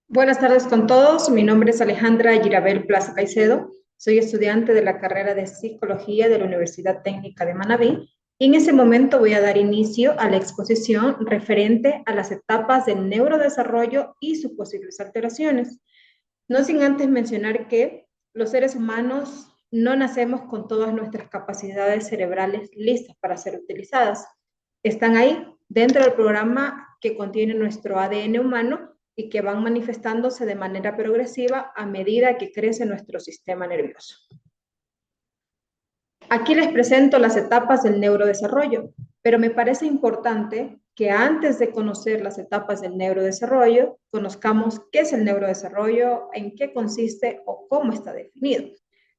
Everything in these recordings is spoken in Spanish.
Buenas tardes con todos. Mi nombre es Alejandra Girabel Plaza Caicedo. Soy estudiante de la carrera de Psicología de la Universidad Técnica de Manabí. Y en ese momento voy a dar inicio a la exposición referente a las etapas del neurodesarrollo y sus posibles alteraciones. No sin antes mencionar que los seres humanos no nacemos con todas nuestras capacidades cerebrales listas para ser utilizadas. Están ahí dentro del programa que contiene nuestro ADN humano y que van manifestándose de manera progresiva a medida que crece nuestro sistema nervioso. Aquí les presento las etapas del neurodesarrollo, pero me parece importante que antes de conocer las etapas del neurodesarrollo, conozcamos qué es el neurodesarrollo, en qué consiste o cómo está definido.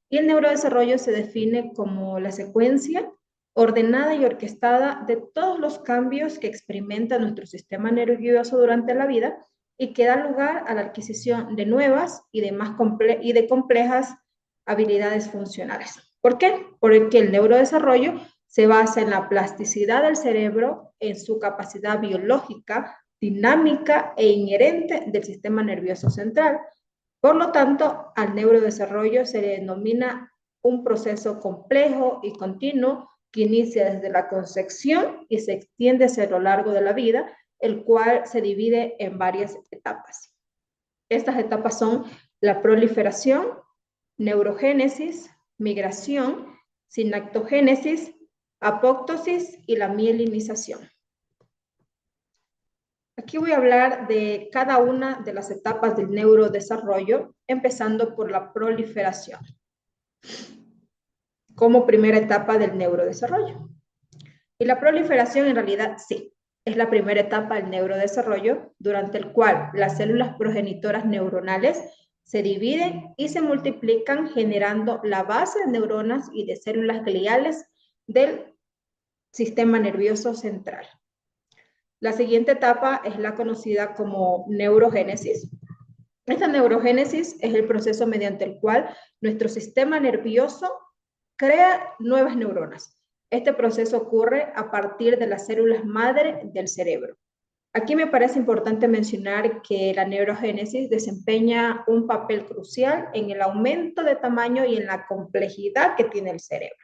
Y el neurodesarrollo se define como la secuencia ordenada y orquestada de todos los cambios que experimenta nuestro sistema nervioso durante la vida y que da lugar a la adquisición de nuevas y de complejas habilidades funcionales. ¿Por qué? Porque el neurodesarrollo se basa en la plasticidad del cerebro, en su capacidad biológica, dinámica e inherente del sistema nervioso central. Por lo tanto, al neurodesarrollo se le denomina un proceso complejo y continuo que inicia desde la concepción y se extiende hacia lo largo de la vida, el cual se divide en varias etapas. Estas etapas son la proliferación, neurogénesis, migración, sinaptogénesis, apoptosis y la mielinización. Aquí voy a hablar de cada una de las etapas del neurodesarrollo, empezando por la proliferación, como primera etapa del neurodesarrollo. Y la proliferación en realidad sí, es la primera etapa del neurodesarrollo, durante el cual las células progenitoras neuronales se dividen y se multiplican generando la base de neuronas y de células gliales del sistema nervioso central. La siguiente etapa es la conocida como neurogénesis. Esta neurogénesis es el proceso mediante el cual nuestro sistema nervioso crea nuevas neuronas. Este proceso ocurre a partir de las células madre del cerebro. Aquí me parece importante mencionar que la neurogénesis desempeña un papel crucial en el aumento de tamaño y en la complejidad que tiene el cerebro.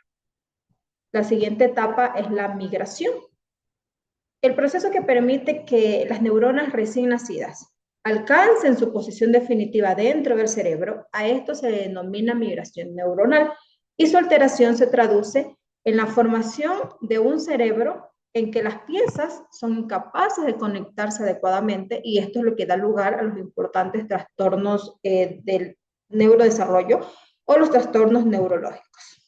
La siguiente etapa es la migración. El proceso que permite que las neuronas recién nacidas alcancen su posición definitiva dentro del cerebro, a esto se denomina migración neuronal y su alteración se traduce en la formación de un cerebro en que las piezas son incapaces de conectarse adecuadamente y esto es lo que da lugar a los importantes trastornos del neurodesarrollo o los trastornos neurológicos.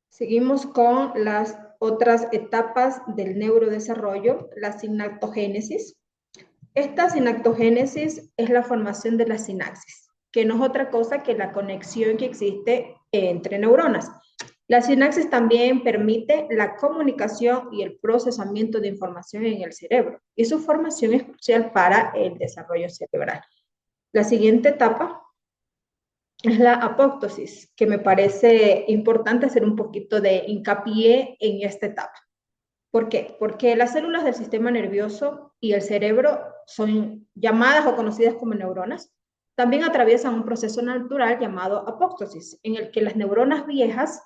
Seguimos con las otras etapas del neurodesarrollo, la sinaptogénesis. Esta sinaptogénesis es la formación de la sinapsis, que no es otra cosa que la conexión que existe entre neuronas. La sinapsis también permite la comunicación y el procesamiento de información en el cerebro, y su formación es crucial para el desarrollo cerebral. La siguiente etapa es la apoptosis, que me parece importante hacer un poquito de hincapié en esta etapa. ¿Por qué? Porque las células del sistema nervioso y el cerebro son llamadas o conocidas como neuronas. También atraviesan un proceso natural llamado apoptosis, en el que las neuronas viejas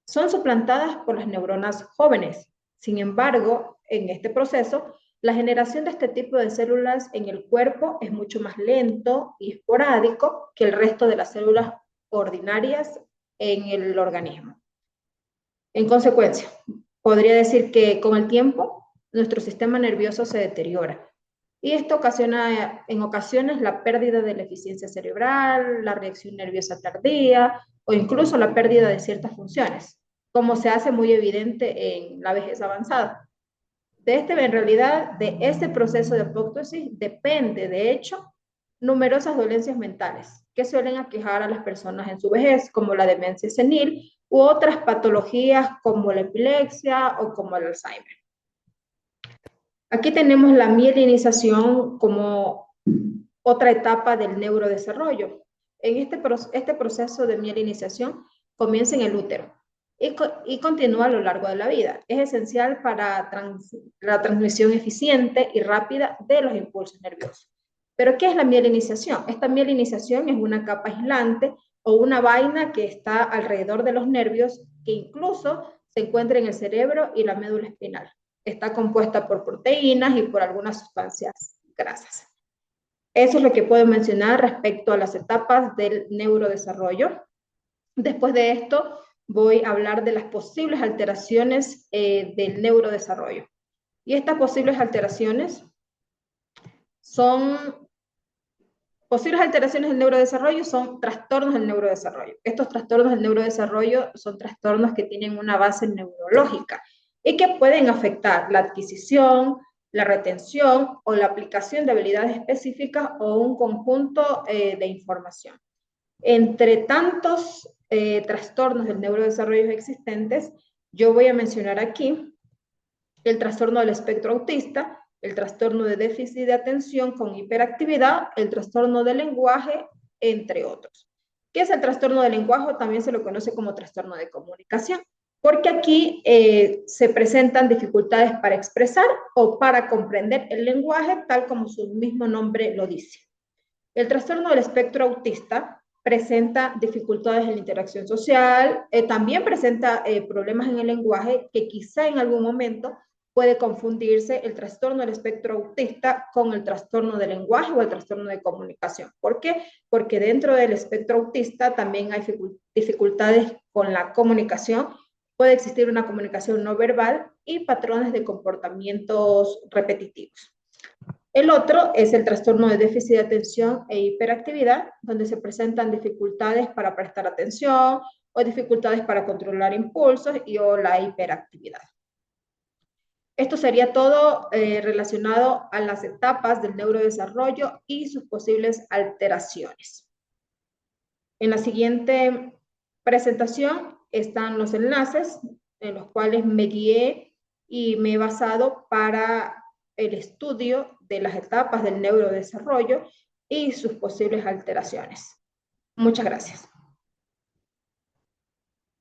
son suplantadas por las neuronas jóvenes. Sin embargo, en este proceso, la generación de este tipo de células en el cuerpo es mucho más lento y esporádico que el resto de las células ordinarias en el organismo. En consecuencia, podría decir que con el tiempo nuestro sistema nervioso se deteriora y esto ocasiona en ocasiones la pérdida de la eficiencia cerebral, la reacción nerviosa tardía o incluso la pérdida de ciertas funciones, como se hace muy evidente en la vejez avanzada. En realidad, de este proceso de apoptosis depende, de hecho, numerosas dolencias mentales que suelen aquejar a las personas en su vejez, como la demencia senil u otras patologías como la epilepsia o como el Alzheimer. Aquí tenemos la mielinización como otra etapa del neurodesarrollo. Este proceso de mielinización comienza en el útero, y continúa a lo largo de la vida. Es esencial para la transmisión eficiente y rápida de los impulsos nerviosos. ¿Pero qué es la mielinización? Esta mielinización es una capa aislante o una vaina que está alrededor de los nervios que incluso se encuentra en el cerebro y la médula espinal. Está compuesta por proteínas y por algunas sustancias grasas. Eso es lo que puedo mencionar respecto a las etapas del neurodesarrollo. Después de esto, voy a hablar de las posibles alteraciones del neurodesarrollo. Y estas posibles alteraciones son trastornos del neurodesarrollo. Estos trastornos del neurodesarrollo son trastornos que tienen una base neurológica y que pueden afectar la adquisición, la retención o la aplicación de habilidades específicas o un conjunto de información. Entre tantos trastornos del neurodesarrollo existentes, yo voy a mencionar aquí el trastorno del espectro autista, el trastorno de déficit de atención con hiperactividad, el trastorno del lenguaje, entre otros. ¿Qué es el trastorno del lenguaje? También se lo conoce como trastorno de comunicación, porque aquí se presentan dificultades para expresar o para comprender el lenguaje, tal como su mismo nombre lo dice. El trastorno del espectro autista presenta dificultades en la interacción social, también presenta problemas en el lenguaje que quizá en algún momento puede confundirse el trastorno del espectro autista con el trastorno del lenguaje o el trastorno de comunicación. ¿Por qué? Porque dentro del espectro autista también hay dificultades con la comunicación. Puede existir una comunicación no verbal y patrones de comportamientos repetitivos. El otro es el trastorno de déficit de atención e hiperactividad, donde se presentan dificultades para prestar atención o dificultades para controlar impulsos o la hiperactividad. Esto sería todo relacionado a las etapas del neurodesarrollo y sus posibles alteraciones. En la siguiente presentación están los enlaces en los cuales me guié y me he basado para el estudio de las etapas del neurodesarrollo y sus posibles alteraciones. Muchas gracias.